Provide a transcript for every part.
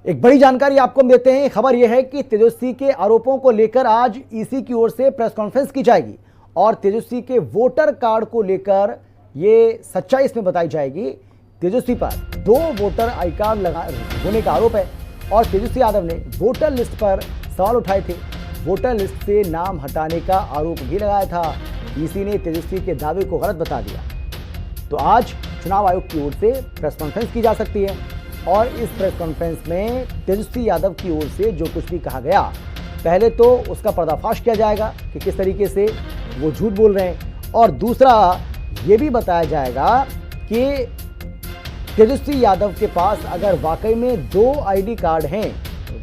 एक बड़ी जानकारी आपको हम देते हैं। खबर यह है कि तेजस्वी के आरोपों को लेकर आज ईसी की ओर से प्रेस कॉन्फ्रेंस की जाएगी और तेजस्वी के वोटर कार्ड को लेकर ये सच्चाई इसमें बताई जाएगी। तेजस्वी पर 2 वोटर आई कार्ड होने का आरोप है और तेजस्वी यादव ने वोटर लिस्ट पर सवाल उठाए थे। वोटर लिस्ट से नाम हटाने का आरोप भी लगाया था। ईसी ने तेजस्वी के दावे को गलत बता दिया। तो आज चुनाव आयोग की ओर से प्रेस कॉन्फ्रेंस की जा सकती है और इस प्रेस कॉन्फ्रेंस में तेजस्वी यादव की ओर से जो कुछ भी कहा गया, पहले तो उसका पर्दाफाश किया जाएगा कि किस तरीके से वो झूठ बोल रहे हैं, और दूसरा ये भी बताया जाएगा कि तेजस्वी यादव के पास अगर वाकई में 2 आईडी कार्ड हैं,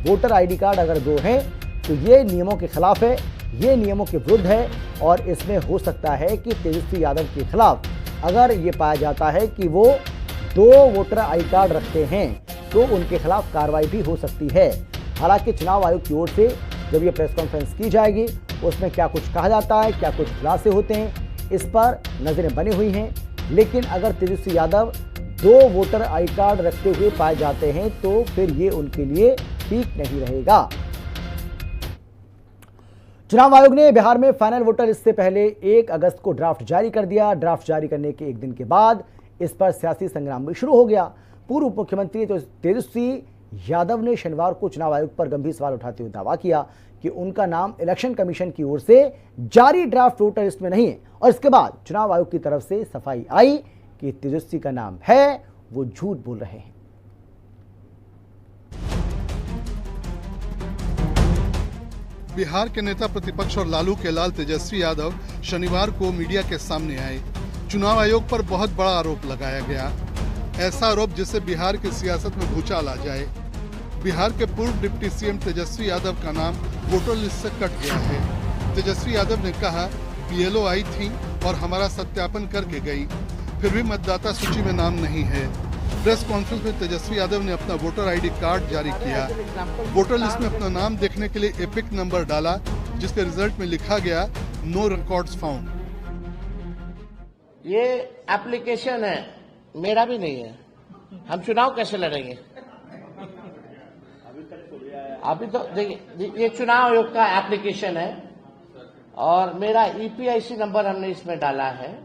वोटर आईडी कार्ड अगर 2 हैं, तो ये नियमों के खिलाफ है, ये नियमों के विरुद्ध है और इसमें हो सकता है कि तेजस्वी यादव के खिलाफ अगर ये पाया जाता है कि वो 2 वोटर आई कार्ड रखते हैं तो उनके खिलाफ कार्रवाई भी हो सकती है। हालांकि चुनाव आयोग की ओर से जब ये प्रेस कॉन्फ्रेंस की जाएगी उसमें क्या कुछ कहा जाता है, क्या कुछ खुलासे होते हैं, इस पर नजरें बनी हुई हैं। लेकिन अगर Tejashwi Yadav 2 voter I card रखते हुए पाए जाते हैं तो फिर ये उनके लिए ठीक नहीं रहेगा। चुनाव आयोग ने बिहार में फाइनल वोटर लिस्ट से पहले 1 अगस्त को ड्राफ्ट जारी कर दिया। ड्राफ्ट जारी करने के 1 दिन के बाद इस पर सियासी संग्राम भी शुरू हो गया। पूर्व मुख्यमंत्री तेजस्वी यादव ने शनिवार को चुनाव आयोग पर गंभीर सवाल उठाते हुए दावा किया कि उनका नाम इलेक्शन कमीशन की ओर से जारी ड्राफ्ट वोटर लिस्ट में नहीं है, और इसके बाद चुनाव आयोग की तरफ से सफाई आई कि तेजस्वी का नाम है, वो झूठ बोल रहे हैं। बिहार के नेता प्रतिपक्ष और लालू के लाल तेजस्वी यादव शनिवार को मीडिया के सामने आए। चुनाव आयोग पर बहुत बड़ा आरोप लगाया गया, ऐसा आरोप जिससे बिहार की सियासत में भूचाल आ जाए। बिहार के पूर्व डिप्टी सीएम तेजस्वी यादव का नाम वोटर लिस्ट से कट गया है। तेजस्वी यादव ने कहा बीएलओ आई थी और हमारा सत्यापन करके गई, फिर भी मतदाता सूची में नाम नहीं है। प्रेस कॉन्फ्रेंस में तेजस्वी यादव ने अपना वोटर आईडी कार्ड जारी किया। वोटर लिस्ट में अपना नाम देखने के लिए एपिक नंबर डाला, जिसके रिजल्ट में लिखा गया नो रिकॉर्ड्स फाउंड। ये एप्लीकेशन है, मेरा भी नहीं है। हम चुनाव कैसे लड़ेंगे? अभी तो देखिए, ये चुनाव आयोग का एप्लीकेशन है और मेरा ईपीआईसी नंबर हमने इसमें डाला है।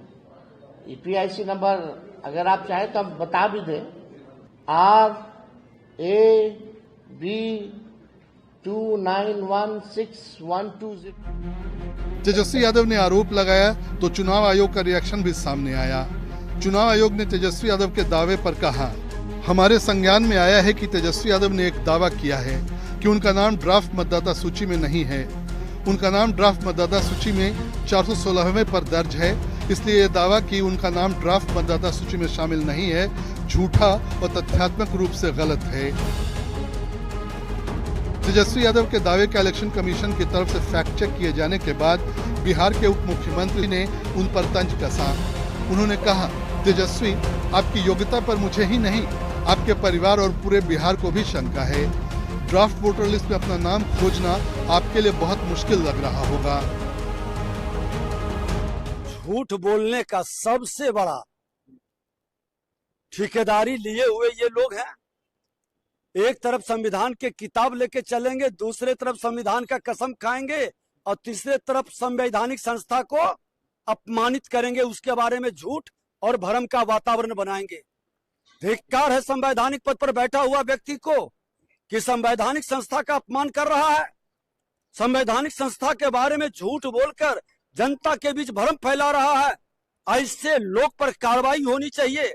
ईपीआईसी नंबर अगर आप चाहें तो हम बता भी दें, RAB 291612। तेजस्वी यादव ने आरोप लगाया तो चुनाव आयोग का रिएक्शन भी सामने आया। चुनाव आयोग ने तेजस्वी यादव के दावे पर कहा, हमारे संज्ञान में आया है कि तेजस्वी यादव ने एक दावा किया है कि उनका नाम ड्राफ्ट मतदाता सूची में नहीं है। उनका नाम ड्राफ्ट मतदाता सूची में 416वें पर दर्ज है, इसलिए यह दावा कि उनका नाम ड्राफ्ट मतदाता सूची में शामिल नहीं है झूठा और तथ्यात्मक रूप से गलत है। तेजस्वी यादव के दावे का इलेक्शन कमीशन की तरफ से फैक्ट चेक किए जाने के बाद बिहार के उप मुख्यमंत्री ने उन पर तंज कसा। उन्होंने कहा, तेजस्वी, आपकी योग्यता पर मुझे ही नहीं, आपके परिवार और पूरे बिहार को भी शंका है। ड्राफ्ट वोटर लिस्ट में अपना नाम खोजना आपके लिए बहुत मुश्किल लग रहा होगा। झूठ बोलने का सबसे बड़ा ठेकेदारी लिए हुए ये लोग हैं। एक तरफ संविधान के किताब लेके चलेंगे, दूसरे तरफ संविधान का कसम खाएंगे और तीसरे तरफ संवैधानिक संस्था को अपमानित करेंगे, उसके बारे में झूठ और भ्रम का वातावरण बनाएंगे। धिक्कार है संवैधानिक पद पर बैठा हुआ व्यक्ति को कि संवैधानिक संस्था का अपमान कर रहा है। संवैधानिक संस्था के बारे में झूठ बोलकर जनता के बीच भ्रम फैला रहा है। ऐसे लोग पर कार्रवाई होनी चाहिए।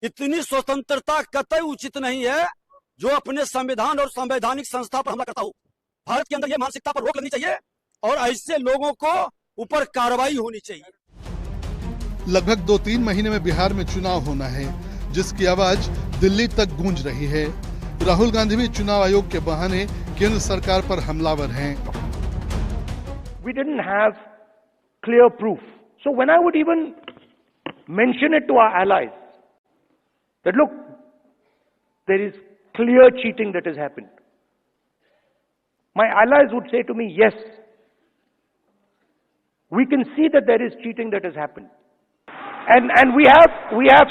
इतनी स्वतंत्रता कतई उचित नहीं है जो अपने संविधान और संवैधानिक संस्था पर हमला करता हो। भारत के अंदर यह मानसिकता पर रोक लगनी चाहिए और ऐसे लोगों को ऊपर कार्रवाई होनी चाहिए। लगभग 2-3 महीने में बिहार में चुनाव होना है, जिसकी आवाज दिल्ली तक गूंज रही है। राहुल गांधी भी चुनाव आयोग के बहाने केंद्र सरकार पर हमलावर हैं। We didn't have clear proof. So when I would even mention it to our allies, that look, there is clear cheating that has happened, my allies would say to me, yes, we can see that there is cheating that has happened. And we have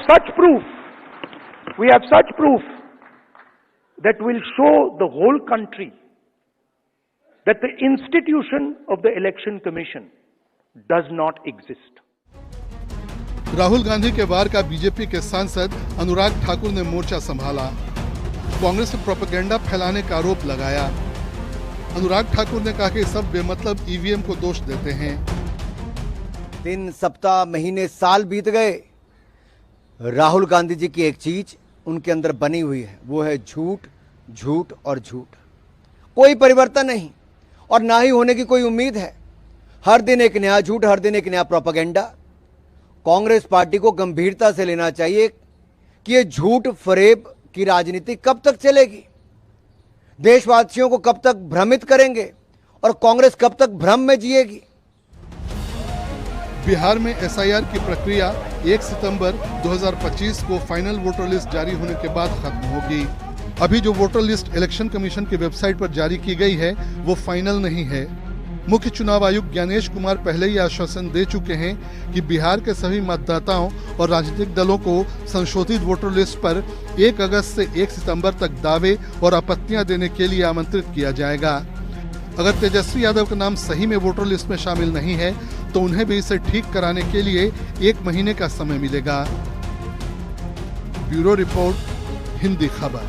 such proof We have such proof that will show the whole country that the institution of the Election Commission does not exist. Rahul Gandhi के वार का BJP के सांसद अनुराग ठाकुर ने मोर्चा संभाला। कांग्रेस पर propaganda फैलाने का आरोप लगाया। अनुराग ठाकुर ने कहा कि सब बेमतलब ईवीएम को दोष देते हैं। दिन, सप्ताह, महीने, साल बीत गए, राहुल गांधी जी की एक चीज उनके अंदर बनी हुई है, वो है झूठ, झूठ और झूठ। कोई परिवर्तन नहीं और ना ही होने की कोई उम्मीद है। हर दिन एक नया झूठ, हर दिन एक नया प्रोपेगेंडा। कांग्रेस पार्टी को गंभीरता से लेना चाहिए कि ये झूठ फरेब की राजनीति कब तक चलेगी, देशवासियों को कब तक भ्रमित करेंगे और कांग्रेस कब तक भ्रम में जिएगी। बिहार में एसआईआर की प्रक्रिया 1 सितंबर 2025 को फाइनल वोटर लिस्ट जारी होने के बाद खत्म होगी। अभी जो वोटर लिस्ट इलेक्शन कमीशन की वेबसाइट पर जारी की गई है वो फाइनल नहीं है। मुख्य चुनाव आयुक्त ज्ञानेश कुमार पहले ही आश्वासन दे चुके हैं कि बिहार के सभी मतदाताओं और राजनीतिक दलों को संशोधित वोटर लिस्ट पर 1 अगस्त से 1 सितंबर तक दावे और आपत्तियां देने के लिए आमंत्रित किया जाएगा। अगर तेजस्वी यादव का नाम सही में वोटर लिस्ट में शामिल नहीं है तो उन्हें भी इसे ठीक कराने के लिए 1 महीने का समय मिलेगा। ब्यूरो रिपोर्ट, हिंदी खबर।